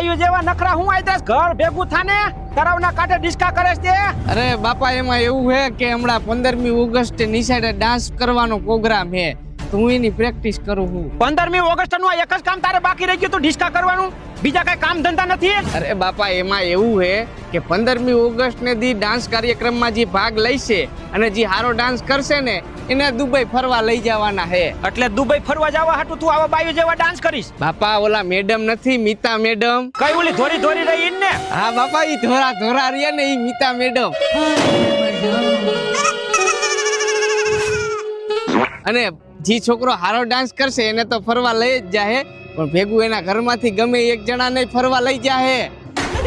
બાયુ જેવા નખરા હું આઈતરસ ઘર ભેગું થાને તરાવના કાંઠે ડિસ્કા કરે છે. અરે બાપા એમાં એવું છે કે હમણાં 15મી ઓગસ્ટે નિશાળે ડાન્સ કરવાનો પ્રોગ્રામ છે તો હું એની પ્રેક્ટિસ કરું છું. 15મી ઓગસ્ટ નું એક જ કામ તારે બાકી રહી ગયું તું ડિસ્કા કરવાનું, બીજા કઈ કામ ધંધા નથી? અરે બાપા એમાં એવું છે કે 15મી ઓગસ્ટ ને દી ડાન્સ કાર્યક્રમમાં જે ભાગ લઈશે અને જે હારો ડાન્સ કરશે ને એને દુબઈ ફરવા લઈ જવાના છે. એટલે દુબઈ ફરવા જવા હાટુ તું આવા બાયુ જેવા ડાન્સ કરીશ? બાપા ઓલા મેડમ નથી મિતા મેડમ? કઈ ઓલી ધોરી ધોરી રહી ને? હા બાપા ઈ ધોરા ધોરા રહ્યા ને ઈ મિતા મેડમ. અને જે છોકરો હારો ડાન્સ કરશે એને તો ફરવા લઈ જ જાહે, પણ ભેગું એના ઘરમાંથી ગમે એક જણા ને ફરવા લઈ જાહે.